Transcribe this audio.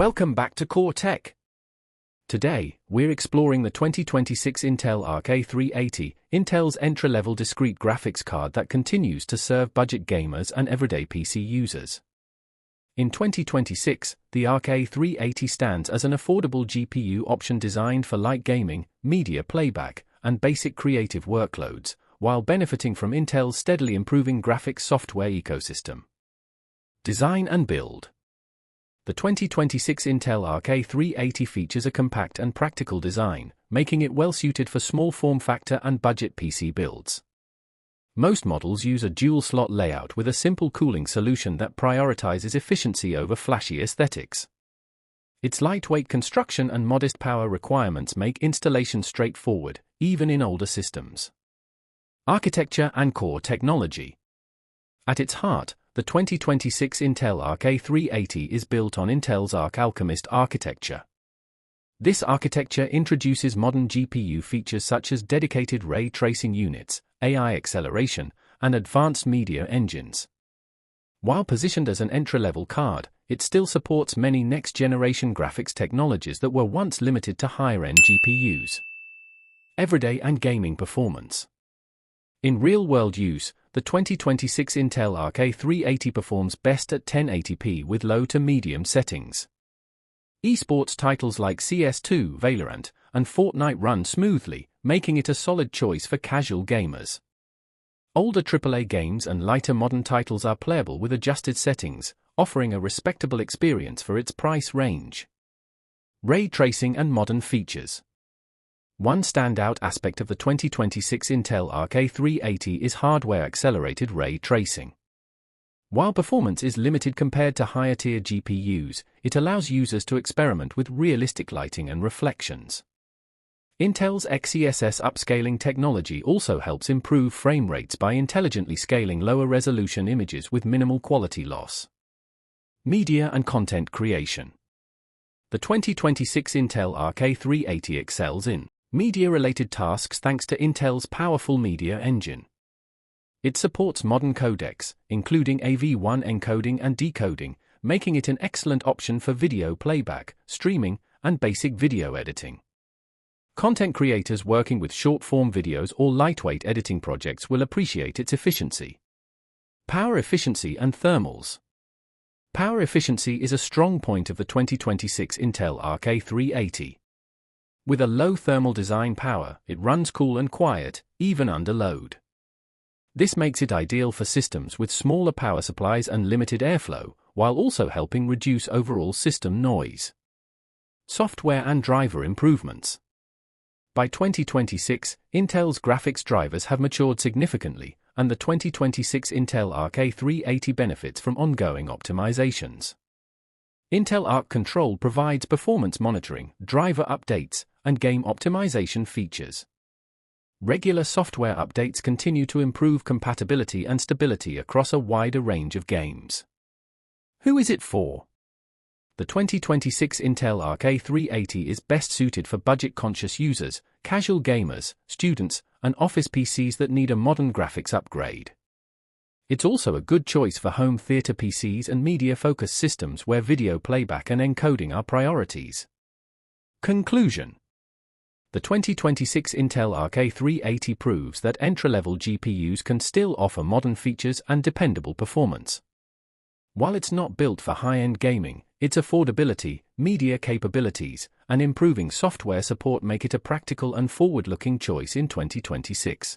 Welcome back to Core Tech. Today, we're exploring the 2026 Intel Arc A380, Intel's entry-level discrete graphics card that continues to serve budget gamers and everyday PC users. In 2026, the Arc A380 stands as an affordable GPU option designed for light gaming, media playback, and basic creative workloads, while benefiting from Intel's steadily improving graphics software ecosystem. Design and build. The 2026 Intel Arc A380 features a compact and practical design, making it well-suited for small form factor and budget PC builds. Most models use a dual-slot layout with a simple cooling solution that prioritizes efficiency over flashy aesthetics. Its lightweight construction and modest power requirements make installation straightforward, even in older systems. Architecture and core technology. At its heart, the 2026 Intel Arc A380 is built on Intel's Arc Alchemist architecture. This architecture introduces modern GPU features such as dedicated ray tracing units, AI acceleration, and advanced media engines. While positioned as an entry-level card, it still supports many next-generation graphics technologies that were once limited to higher-end GPUs. Everyday and gaming performance. In real-world use, the 2026 Intel Arc A380 performs best at 1080p with low to medium settings. Esports titles like CS2, Valorant, and Fortnite run smoothly, making it a solid choice for casual gamers. Older AAA games and lighter modern titles are playable with adjusted settings, offering a respectable experience for its price range. Ray tracing and modern features. One standout aspect of the 2026 Intel Arc A380 is hardware-accelerated ray tracing. While performance is limited compared to higher-tier GPUs, it allows users to experiment with realistic lighting and reflections. Intel's XeSS upscaling technology also helps improve frame rates by intelligently scaling lower-resolution images with minimal quality loss. Media and content creation. The 2026 Intel Arc A380 excels in media-related tasks thanks to Intel's powerful media engine. It supports modern codecs, including AV1 encoding and decoding, making it an excellent option for video playback, streaming, and basic video editing. Content creators working with short-form videos or lightweight editing projects will appreciate its efficiency. Power efficiency and thermals. Power efficiency is a strong point of the 2026 Intel Arc A380. With a low thermal design power, it runs cool and quiet, even under load. This makes it ideal for systems with smaller power supplies and limited airflow, while also helping reduce overall system noise. Software and driver improvements. By 2026, Intel's graphics drivers have matured significantly, and the 2026 Intel Arc A380 benefits from ongoing optimizations. Intel Arc Control provides performance monitoring, driver updates, and game optimization features. Regular software updates continue to improve compatibility and stability across a wider range of games. Who is it for? The 2026 Intel Arc A380 is best suited for budget-conscious users, casual gamers, students, and office PCs that need a modern graphics upgrade. It's also a good choice for home theater PCs and media-focused systems where video playback and encoding are priorities. Conclusion. The 2026 Intel Arc A380 proves that entry-level GPUs can still offer modern features and dependable performance. While it's not built for high-end gaming, its affordability, media capabilities, and improving software support make it a practical and forward-looking choice in 2026.